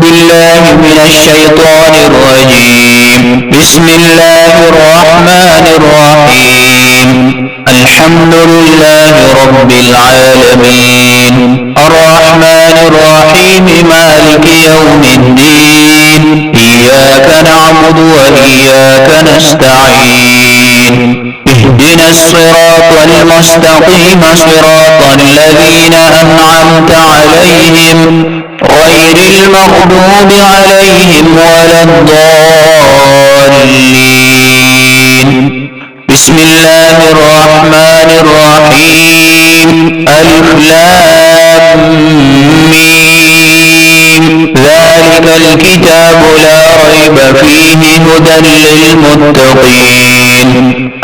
بالله من الشيطان الرجيم. بسم الله الرحمن الرحيم. الحمد لله رب العالمين الرحمن الرحيم مالك يوم الدين. إياك نعبد وإياك نستعين. اهدنا الصراط المستقيم صراط الذين أنعمت عليهم غير المغضوب عليهم ولا الضالين. بسم الله الرحمن الرحيم. ألف لام ميم. ذلك الكتاب لا ريب فيه هدى للمتقين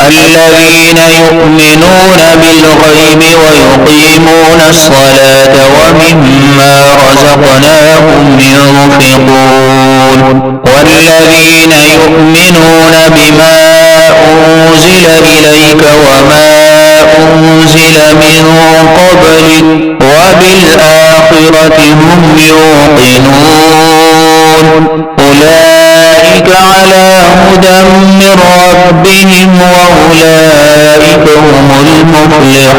الذين يؤمنون بالغيب ويقيمون الصلاة ومما رزقناهم ينفقون والذين يؤمنون بما أنزل إليك وما أنزل من قبلك وبالآخرة هم يوقنون. أولئك على هدى من ربهم وأولئك هم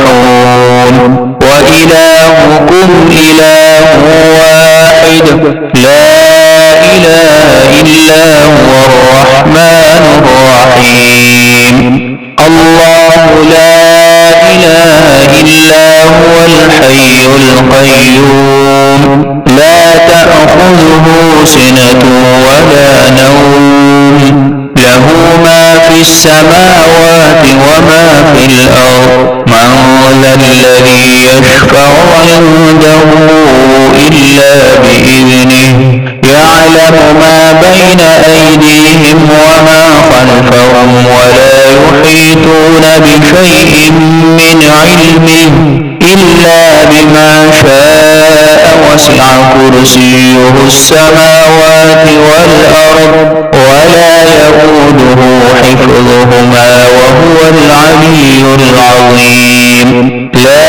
المفلحون. وإلهكم إله واحد لا إله إلا هو الرحمن الرحيم. الله لا إله إلا هو الحي القيوم لا تأخذه سنة ولا نوم له ما في السماوات وما في الأرض. من ذا الذي يشفع عنده إلا بإذنه يعلم ما بين أيديهم وما خلفهم ولا يحيطون بشيء من علمه إلا بما شاء. وسع كرسيه السماوات والأرض ولا يئوده حفظهما وهو العلي العظيم. لا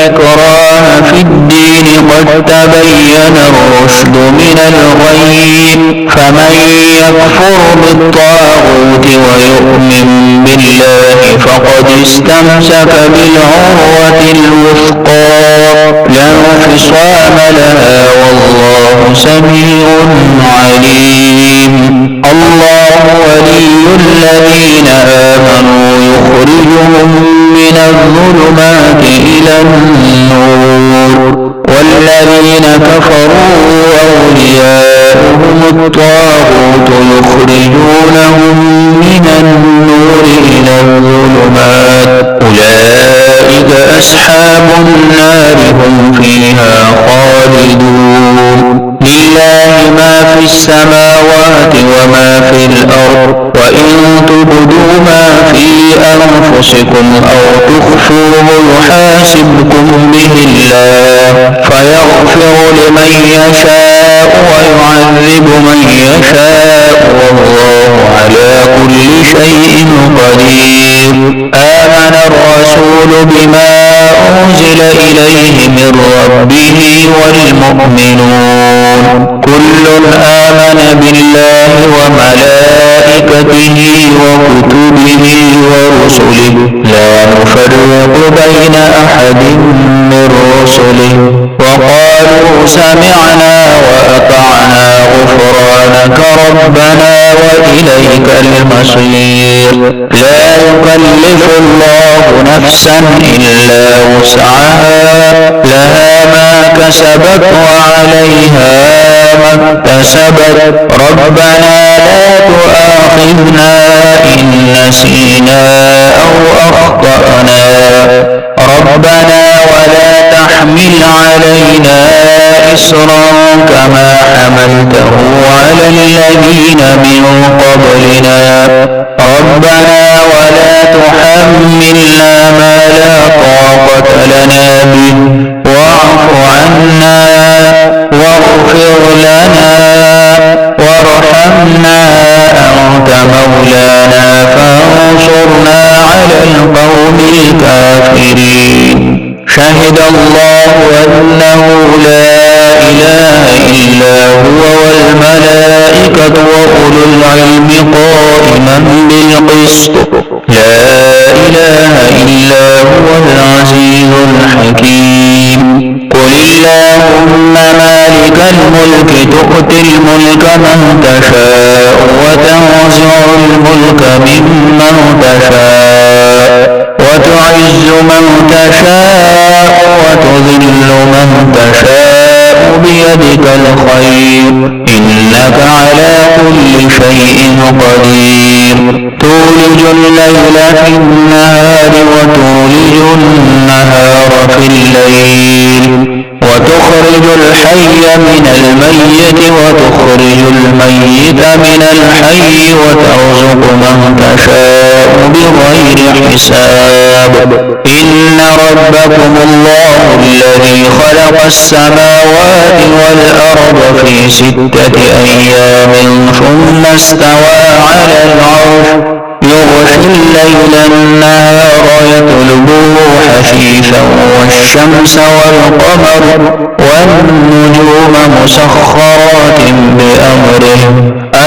إكراه في الدين قد تبين الرشد من الغي. فمن يكفر بالطاغوت ويؤمن بالله فقد استمسك بالعروة الوثقى لا انفصام لها والله سميع عليم. الله ولي الذين آمنوا يخرجهم من الظلمات إلى النور والذين كفروا أولياؤهم الطاغوت يخرجونهم من النور إلى الظلمات. أولئك أصحاب النار هم فيها خالدون. لله ما في السماوات وما في الأرض وإن تبدوا ما في أنفسكم أو تخفوه يحاسبكم به الله فيغفر لمن يشاء ويعذب من يشاء والله على كل شيء قدير. آمن الرسول بما أنزل إليه من ربه والمؤمنون كل آمن بالله وملائكته وكتبه ورسله لا نفرق بين أحد من رسله وقالوا سمعنا وأطعنا غفرانك ربنا وإليك المصير. لا يكلف الله نفسا إلا وسعها لها ما كسبت وعليها ما اكتسبت. ربنا لا تؤاخذنا إن نسينا أو أخطأنا ربنا ولا تحمل علينا إصرا كما حملته على الذين من قبلنا ربنا ولا تحملنا ما لا طاقة لنا به واعف عنا واغفر لنا وارحمنا أنت مولانا فانصرنا على القوم الكافرين. شهد الله أنه لا إله إلا إلا هو والملائكة وأولو العلم قائما بالقسط لا إله إلا هو العزيز الحكيم قل اللهم مالك الملك تؤتي الملك من تشاء وتنزع الملك ممن تشاء وتعز من تشاء وتذل من تشاء بيدك الخير إنك على كل شيء قدير تولج الليل في النهار وتولج النهار في الليل وتخرج الحي من الميت وتخرج الميت من الحي وترزق من تشاء بغير حساب إن ربكم الله الذي خلق السماوات والأرض في 6 أيام ثم استوى على العرش يغشي الليل النهار يطلبه حثيثا والشمس والقمر والنجوم مسخرات بأمره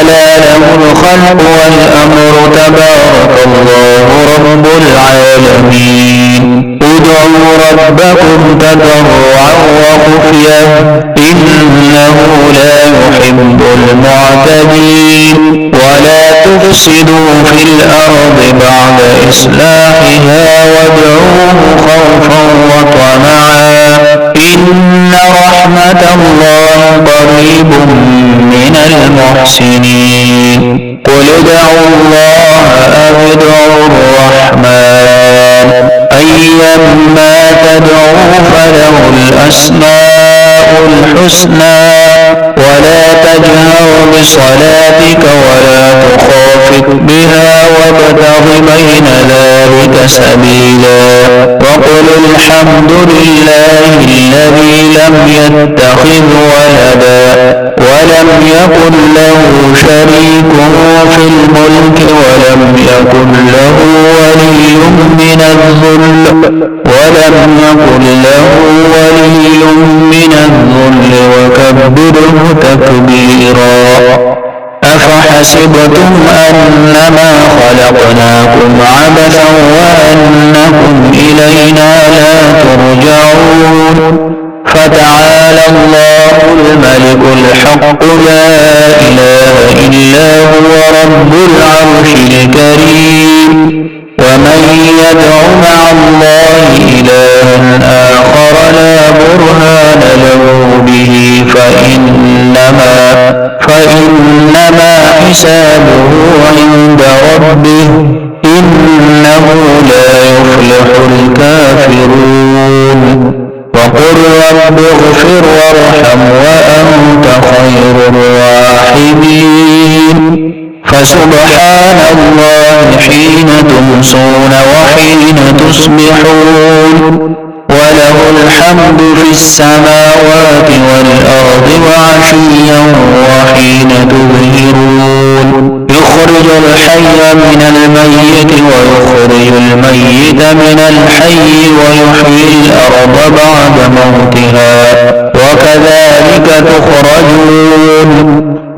ألا له الخلق والأمر تبارك الله رب العالمين ادعوا ربكم تضرعا وخفية إنه لا يحب المعتدين ولا تفسدوا في الأرض بعد إصلاحها وادعوه خوفا وطمعا إن رحمة الله قريب من المحسنين قل ادعوا الله أو ادعوا الرحمن أيما تدعوا فله الأسماء الحسنى ولا تجهر بصلاتك ولا تخافت بها وابتغ بين ذلك سبيلا وقل الحمد لله الذي لم يتخذ ولدا ولم يكن له شريك في الملك ولم يكن له ولي من الذل وكبره تكبيرا أفحسبتم أنما خلقناكم عبثا وأنكم إلينا لا ترجعون فتعالى الله الملك الحق لا إله إلا هو رب العرش الكريم ومن يدع مع الله إلها آخر لا برهان له به فإنما حسابه عند ربه إنه لا يفلح الكافرون وقل رب اغفر وارحم وأنت خير الراحمين فسبحان الله حين تمسون وحين تصبحون وله الحمد في السماوات والأرض وعشيا وحين تظهرون يخرج الحي من الميت ويخرج الميت من الحي ويحيي الأرض بعد موتها وكذلك تخرجون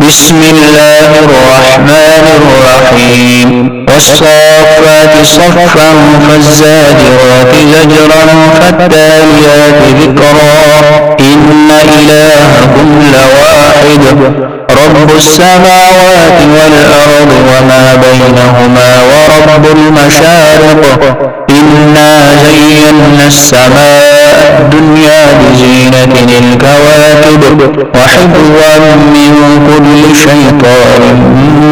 بسم الله الرحمن الرحيم والصافات صفا فالزاجرات زجرا فالتاليات ذكرا إن إلهكم لواحد رب السماوات والأرض وما بينهما ورب المشارق إنا زينا السماء الدنيا بزينة الكواكب وحفظا من كل شيطان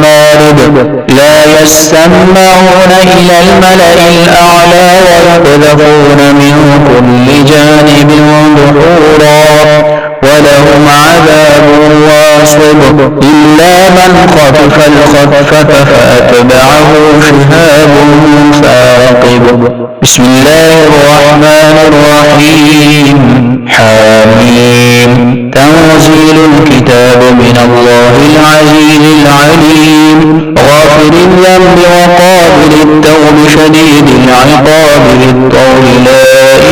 مارد لا يسمعون إلى الملأ الأعلى ويقذفون من كل جانب دحورا ولهم عذاب واصب إلا من خطف الخطفة فأتبعه شهاب ثاقب بسم الله الرحمن الرحيم حميم تنزيل الكتاب من الله العزيز العليم غافر الذنب وقابل التوب شديد العقاب بالطول لا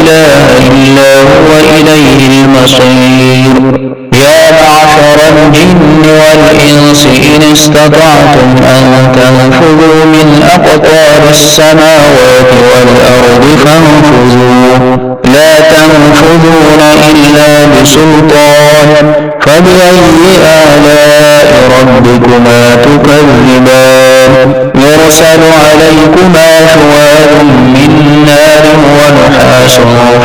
إله إلا هو إليه المصير يا معشر الجن والإنس إن استطعتم أن تنفذوا من أقطار السماوات والأرض فانفذوا لا تنفذون إلا بسلطان فبأي آلاء ربكما تكذبان يرسل عليكما شواظ من نار ونحاس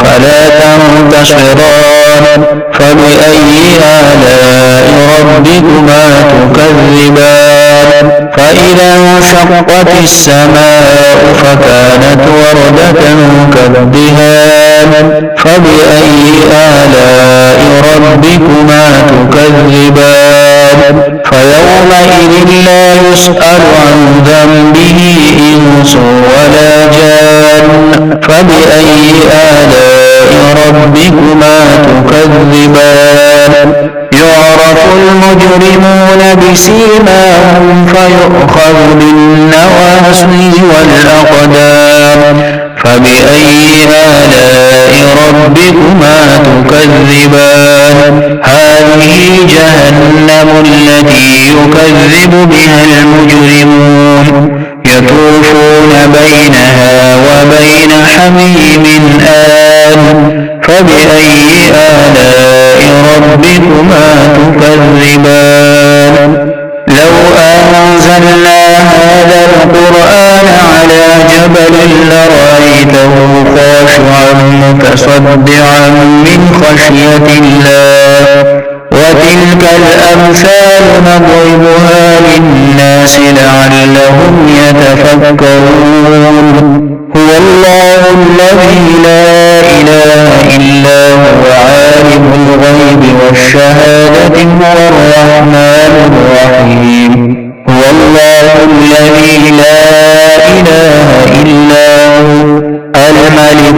فلا تنتصران فبأي آلاء ربكما تكذبان فإذا انشقت السماء فكانت وردة كالدهان فبأي آلاء ربكما تكذبان فيومئذ لا يسأل عن ذنبه إنس ولا جان فبأي آلاء ربكما تكذبان يعرف المجرمون بسيماهم فيؤخذ بالنواصي والأقدام فبأي آلاء ربكما تكذبان هذه جهنم التي يكذب بها المجرمون يطوفون بينها وبين حميم آن فبأي آلاء ربكما تكذبان لو أنزلنا هذا القرآن على جبل لرأيته خاشعا متصدعا من خشية الله وتلك الأمثال نضربها للناس لعلهم يتفكرون هو الله الذي لا إله إلا هو عالم الغيب والشهادة هو الرحمن الرحيم هو الله الذي لا إله إلا هو الملك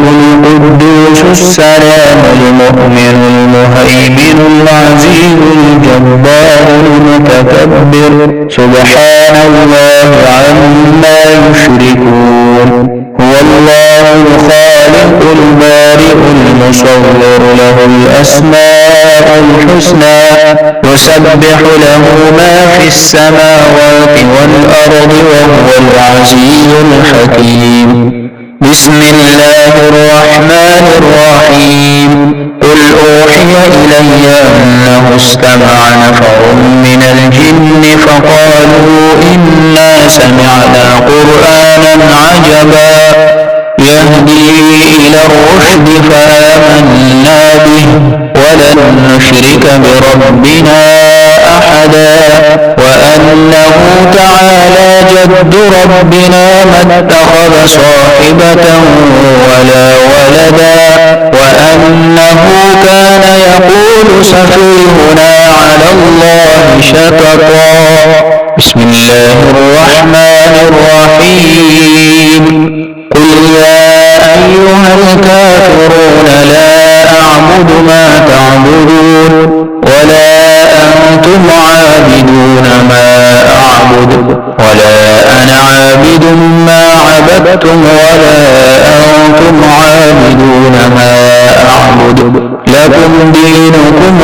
القدوس السلام المؤمن المهيمن العزيز الجبار المتكبر سبحان الله عما يشركون هو الله الخالق البارئ المصور له الأسماء الحسنى يسبح له ما في السماوات والأرض وهو العزيز الحكيم بسم الله الرحمن الرحيم قل أوحي إلي أنه استمع نفر من الجن فقالوا إنا سمعنا قرآنا عجبا يهدي إلى الرشد فآمنا به ولن نشرك بربنا أحدا وأنه تعالى جد ربنا ما اتخذ صاحبة ولا ولدا وأنه كان يقول سفيهنا على الله شططا بسم الله الرحمن الرحيم قل يا أيها الكافرون لا أعبد ما تعبدون ولا أنتم عابدون ما أعبد ولا أنا عابد ما عبدتم ولا أنتم عابدون ما أعبد لكم دينكم